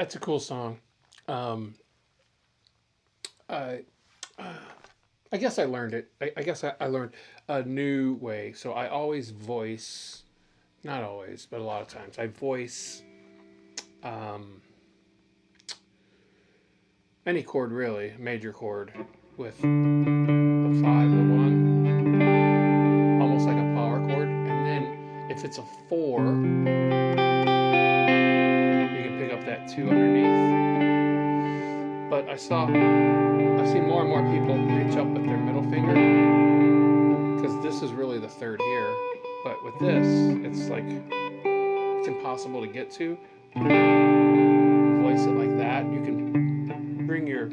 That's a cool song. Um, I, I guess I learned it. I guess I learned a new way. So I always voice, not always, but a lot of times, I voice um, any chord really, major chord, with the five, the one, almost like a power chord. And then if it's a four, you can pick up that two underneath. But I've seen more and more people reach up with their middle finger because this is really the third here. But with this, it's like it's impossible to get to. Voice it like that. You can bring your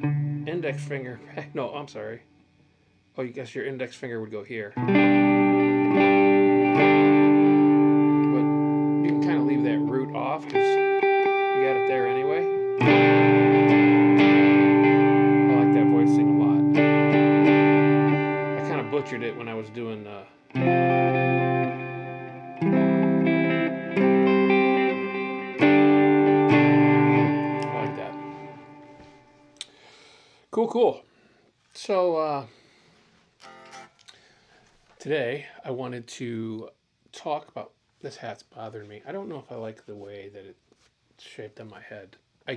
index finger back. No, I'm sorry. Oh, you guess your index finger would go here. But you can kind of leave that root off because you got it there anyway. I like that voicing a lot. I kind of butchered it when I was doing I like that. Cool, cool. So today I wanted to talk about this hat's bothering me. I don't know if I like the way that it's shaped on my head. I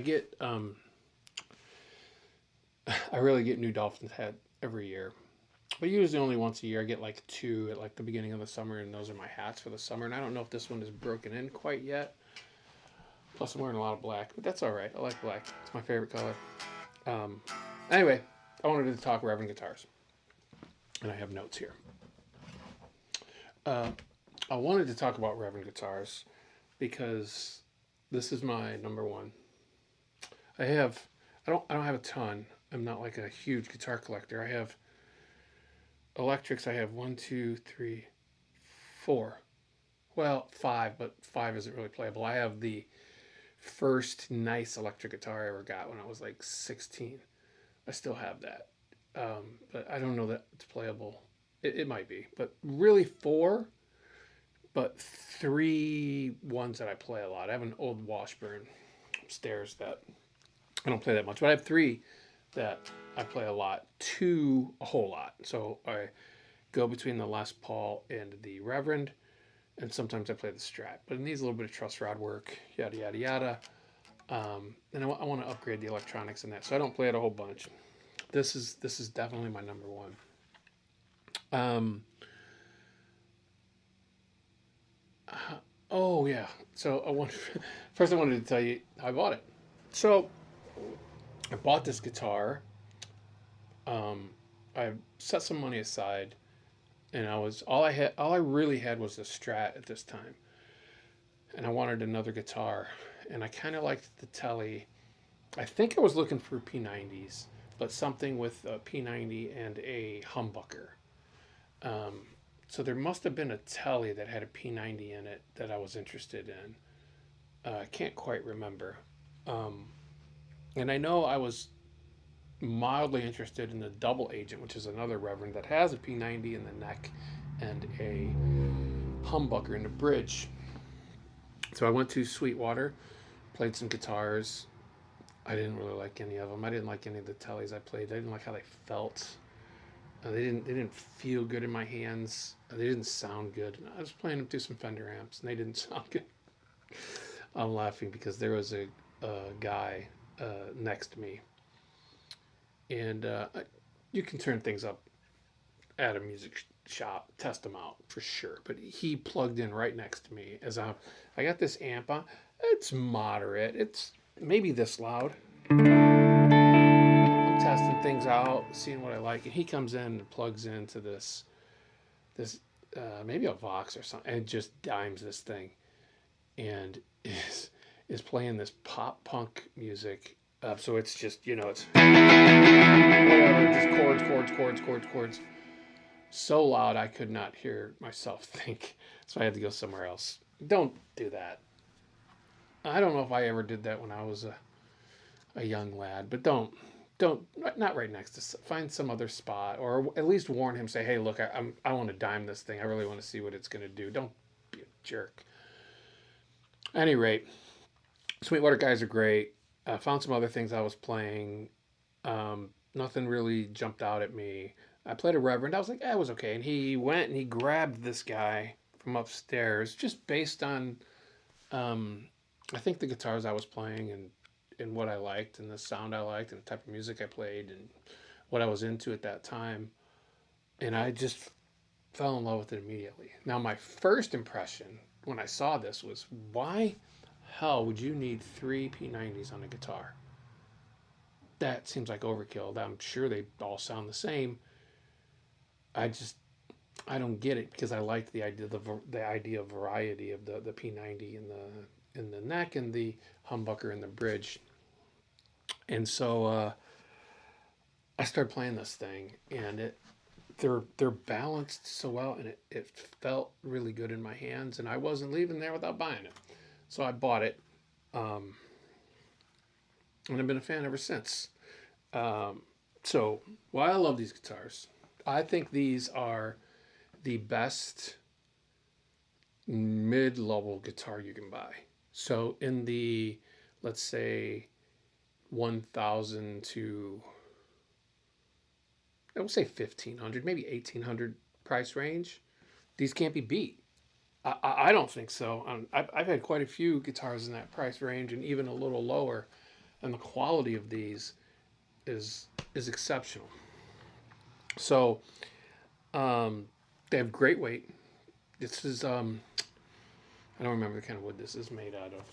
really get new Dolphins hat every year. But usually only once a year. I get like two at like the beginning of the summer, and those are my hats for the summer. And I don't know if this one is broken in quite yet. Plus, I'm wearing a lot of black, but that's all right. I like black. It's my favorite color. Um, anyway, I wanted to talk Reverend Guitars, and I have notes here. I wanted to talk about Reverend Guitars because this is my number one. I don't have a ton. I'm not like a huge guitar collector. I have electrics. I have one, two, three, four. Well, five, but five isn't really playable. I have the first nice electric guitar I ever got when I was like 16. I still have that. But I don't know that it's playable. It might be, but really four, but three ones that I play a lot. I have an old Washburn upstairs that I don't play that much, but I have three that I play a lot, two a whole lot. So I go between the Les Paul and the Reverend, and sometimes I play the Strat. But it needs a little bit of truss rod work, yada yada yada. And I want to upgrade the electronics in that, so I don't play it a whole bunch. This is definitely my number one. Oh yeah. So first I wanted to tell you how I bought it. So I bought this guitar. I set some money aside, and all I really had was a Strat at this time, and I wanted another guitar, and I kind of liked the Telly. I think I was looking for P90s, but something with a P90 and a humbucker. Um, so there must have been a Telly that had a P90 in it that I was interested in. I can't quite remember. Um, and I know I was mildly interested in the Double Agent, which is another Reverend that has a P90 in the neck and a humbucker in the bridge. So I went to Sweetwater, played some guitars. I didn't really like any of them. I didn't like any of the Tellys I played. I didn't like how they felt. They didn't feel good in my hands. They didn't sound good. I was playing them through some Fender amps, and they didn't sound good. I'm laughing because there was a guy next to me, and you can turn things up at a music shop, test them out for sure. But he plugged in right next to me as I got this amp on. It's moderate. It's maybe this loud. I'm testing things out, seeing what I like, and he comes in and plugs into this maybe a Vox or something, and just dimes this thing, and is playing this pop punk music. So it's just it's whatever, just chords. So loud I could not hear myself think, so I had to go somewhere else. Don't do that. I don't know if I ever did that when I was a young lad, but don't not right next to, find some other spot, or at least warn him. Say, hey, look, I want to dime this thing. I really want to see what it's going to do. Don't be a jerk. At any rate, Sweetwater guys are great. I found some other things I was playing. Nothing really jumped out at me. I played a Reverend. I was like, it was okay. And he went and he grabbed this guy from upstairs just based on, um, I think, the guitars I was playing and what I liked and the sound I liked and the type of music I played and what I was into at that time. And I just fell in love with it immediately. Now, my first impression when I saw this was, why hell would you need three P90s on a guitar? That seems like overkill. I'm sure they all sound the same. I just I don't get it because I like the idea of variety of the P90 in the neck and the humbucker in the bridge. And so I started playing this thing, and they're balanced so well, and it felt really good in my hands, and I wasn't leaving there without buying it. So I bought it, um, and I've been a fan ever since. Um, so why I love these guitars, I think these are the best mid-level guitar you can buy. So in the, let's say, 1,000 to, I would say 1,500, maybe 1,800 price range, these can't be beat. I don't think so. I've had quite a few guitars in that price range and even a little lower, and the quality of these is exceptional. So they have great weight. This is I don't remember the kind of wood this is made out of.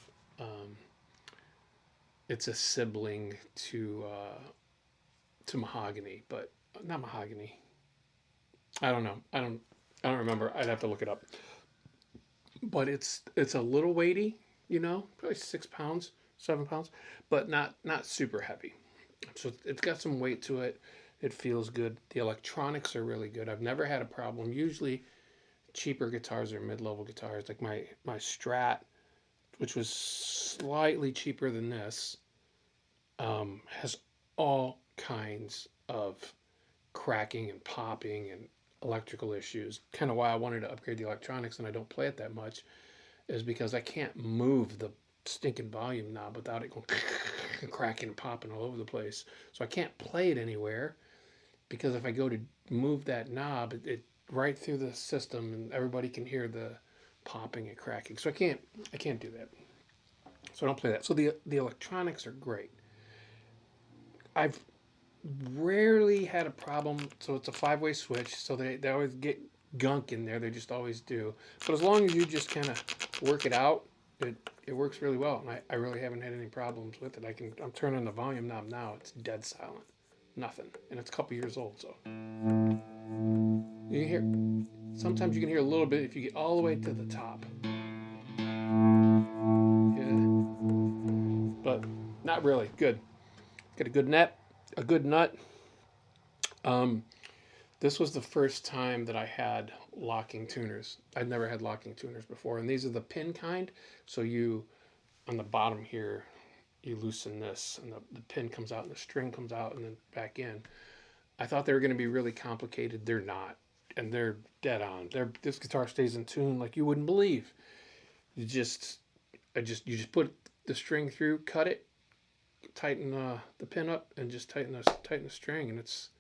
It's a sibling to mahogany, but not mahogany. I don't know. I don't remember. I'd have to look it up. But it's a little weighty, probably 6 pounds, 7 pounds, but not super heavy. So it's got some weight to it. It feels good. The electronics are really good. I've never had a problem. Usually, cheaper guitars or mid-level guitars, like my Strat, which was slightly cheaper than this, has all kinds of cracking and popping and electrical issues. Kind of why I wanted to upgrade the electronics, and I don't play it that much, is because I can't move the stinking volume knob without it going cracking and popping all over the place. So I can't play it anywhere because if I go to move that knob, it right through the system, and everybody can hear the popping and cracking. So I can't do that. So I don't play that. So the electronics are great. I've rarely had a problem. So it's a 5-way switch. So they always get gunk in there. They just always do. But as long as you just kind of work it out, it works really well. And I really haven't had any problems with it. I'm turning the volume knob now. It's dead silent. Nothing. And it's a couple years old. So you can hear. Sometimes you can hear a little bit if you get all the way to the top. Yeah. But not really. Good. Got a good net. A good nut. This was the first time that I had locking tuners. I'd never had locking tuners before, and these are the pin kind. So on the bottom here, you loosen this, and the pin comes out, and the string comes out, and then back in. I thought they were going to be really complicated. They're not, and they're dead on. This guitar stays in tune like you wouldn't believe. You just put the string through, cut it, tighten the pin up, and just tighten the string, and it's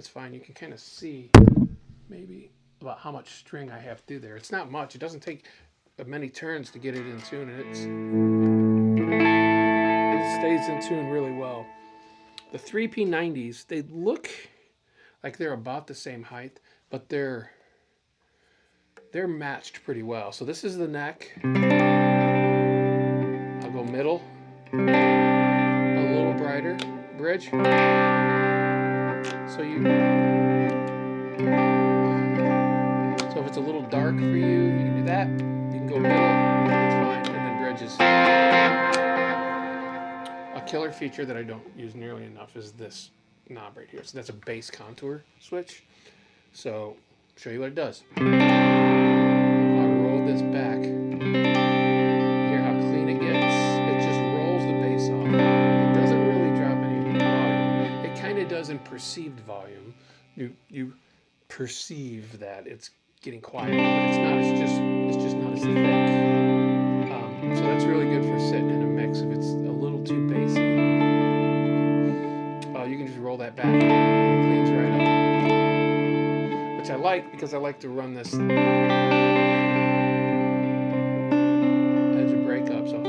fine. You can kind of see maybe about how much string I have through there. It's not much. It doesn't take many turns to get it in tune, and it stays in tune really well. The 3P90s, they look like they're about the same height, but they're matched pretty well. So this is the neck. I'll go middle. A little brighter bridge. So if it's a little dark for you, you can do that. You can go middle, it's fine, and then bridges. A killer feature that I don't use nearly enough is this knob right here. So that's a bass contour switch. So I'll show you what it does. If I roll this back, hear how clean it gets. It just rolls the bass off. It doesn't really drop any volume. It kind of does in perceived volume. You perceive that it's getting quieter, but it's not. It's just not as thick. So that's really good for sitting in a mix if it's a little too bassy. because I like to run this as a breakup. So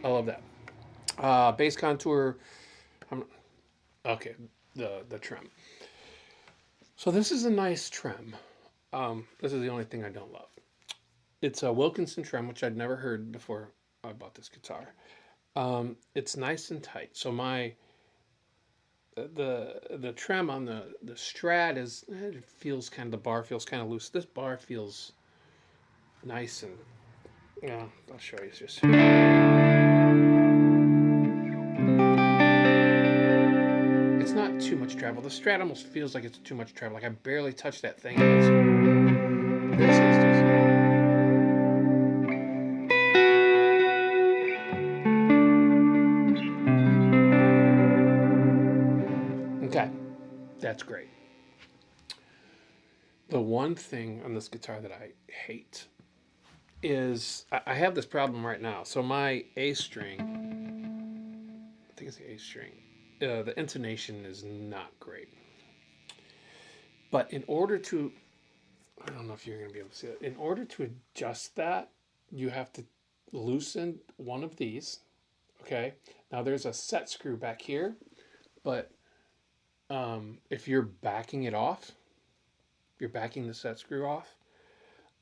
I love that. Bass contour. Okay, the trim. So this is a nice trim. This is the only thing I don't love. It's a Wilkinson trim, which I'd never heard before I bought this guitar. It's nice and tight. So the trem on the Strat is, it feels kind of, the bar feels kind of loose. This bar feels nice and, yeah, I'll show you. It's just, it's not too much travel. The Strat almost feels like it's too much travel. Like I barely touched that thing. This is just, okay, that's great. The one thing on this guitar that I hate is I have this problem right now. So my A string, I think it's the A string, the intonation is not great. But in order to, I don't know if you're going to be able to see it. In order to adjust that, you have to loosen one of these. Okay. Now there's a set screw back here, but if you're backing it off, you're backing the set screw off,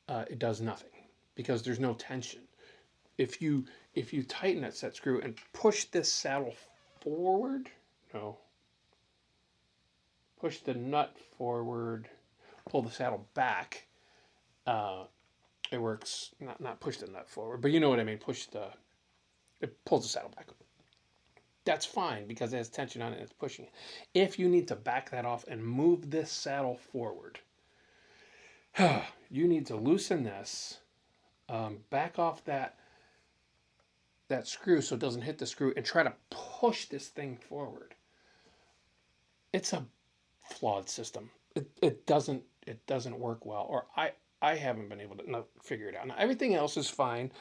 it does nothing because there's no tension. If you tighten that set screw and push this saddle forward, no, push the nut forward, pull the saddle back, it works. Not push the nut forward, but you know what I mean. It pulls the saddle back. That's fine because it has tension on it and it's pushing it. If you need to back that off and move this saddle forward, you need to loosen this, back off that screw so it doesn't hit the screw, and try to push this thing forward. It's a flawed system. It doesn't work well, or I haven't been able to figure it out. Now everything else is fine.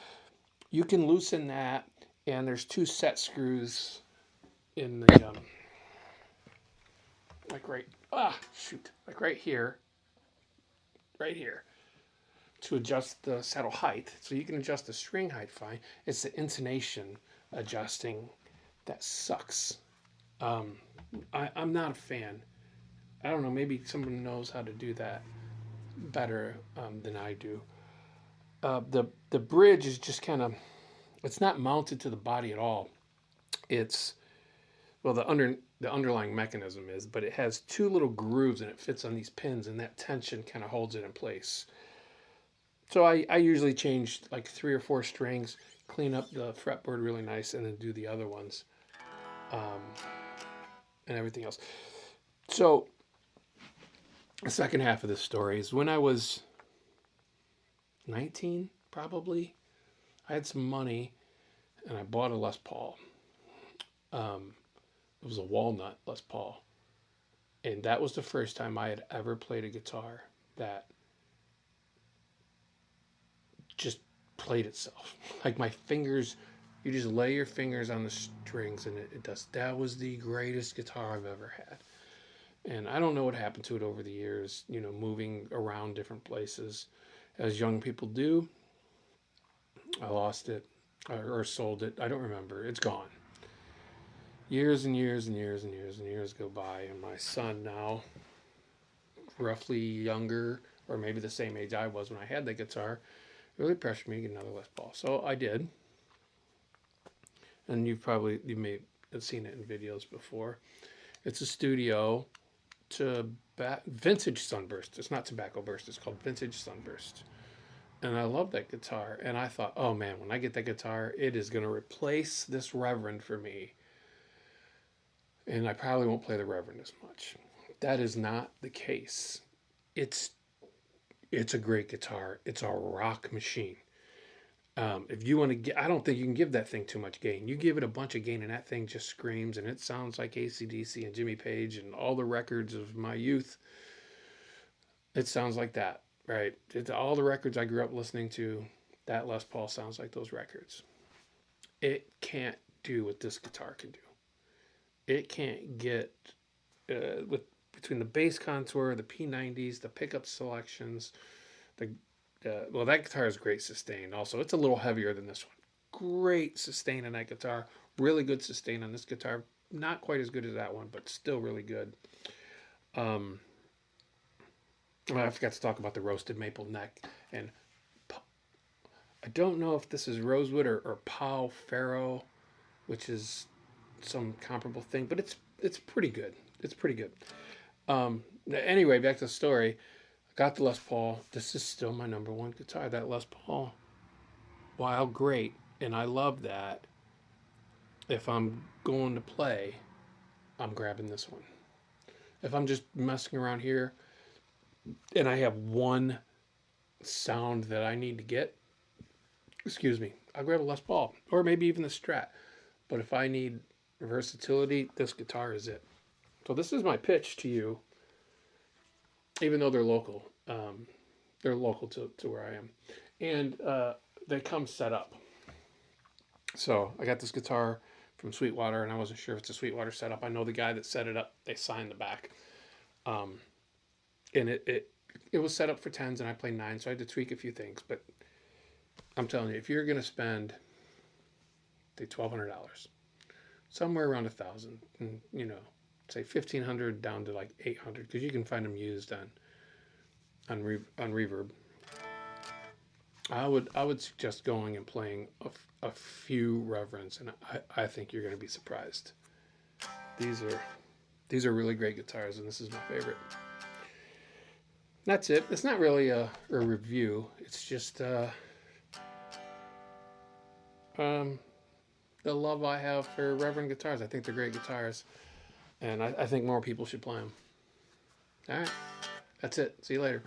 You can loosen that, and there's 2 set screws in the like right here, to adjust the saddle height. So you can adjust the string height fine. It's the intonation adjusting that sucks. I'm not a fan. I don't know, maybe someone knows how to do that better than I do. The bridge is just kind of, it's not mounted to the body at all. It's, well, the underlying mechanism is, but it has 2 little grooves and it fits on these pins, and that tension kind of holds it in place. So I usually change like 3 or 4 strings, clean up the fretboard really nice, and then do the other ones, and everything else. So the second half of this story is when I was 19, probably. I had some money, and I bought a Les Paul. It was a walnut Les Paul. And that was the first time I had ever played a guitar that just played itself. Like my fingers, you just lay your fingers on the strings and it does. That was the greatest guitar I've ever had. And I don't know what happened to it over the years, moving around different places as young people do. I lost it or sold it. I don't remember. It's gone. Years and years and years and years and years go by, and my son, now roughly younger, or maybe the same age I was when I had that guitar, really pressured me to get another Les Paul. So I did. And you may have seen it in videos before. It's a studio to vintage Sunburst. It's not Tobacco Burst. It's called Vintage Sunburst. And I love that guitar. And I thought, oh man, when I get that guitar, it is going to replace this Reverend for me. And I probably won't play the Reverend as much. That is not the case. It's a great guitar. It's a rock machine. If you want to get, I don't think you can give that thing too much gain. You give it a bunch of gain and that thing just screams, and it sounds like AC/DC and Jimmy Page and all the records of my youth. It sounds like that, right? All the records I grew up listening to, That Les Paul sounds like those records. It can't do what this guitar can do. It can't get with between the bass contour, the P90s, the pickup selections. The well, that guitar is great sustain. Also, it's a little heavier than this one. Great sustain on that guitar. Really good sustain on this guitar. Not quite as good as that one, but still really good. Um, I forgot to talk about the roasted maple neck, and I don't know if this is rosewood or Pau Ferro, which is some comparable thing, but it's pretty good. It's pretty good. Anyway, back to the story. I got the Les Paul. This is still my number one guitar. That Les Paul, while great, and I love that. If I'm going to play, I'm grabbing this one. If I'm just messing around here and I have one sound that I need to get, excuse me, I'll grab a Les Paul or maybe even the Strat. But if I need versatility, this guitar is it. So this is my pitch to you, even though they're local. They're local to where I am. And they come set up. So I got this guitar from Sweetwater, and I wasn't sure if it's a Sweetwater setup. I know the guy that set it up. They signed the back. And it was set up for 10s, and I played 9, so I had to tweak a few things. But I'm telling you, if you're going to spend, say, $1,200, somewhere around $1,000, and, you know, say $1,500 down to like $800, because you can find them used on Reverb. I would suggest going and playing a few Reverends, and I think you're going to be surprised. These are really great guitars, and this is my favorite. That's it. It's not really a review. It's just the love I have for Reverend Guitars. I think they're great guitars, and I think more people should play them. All right. That's it. See you later.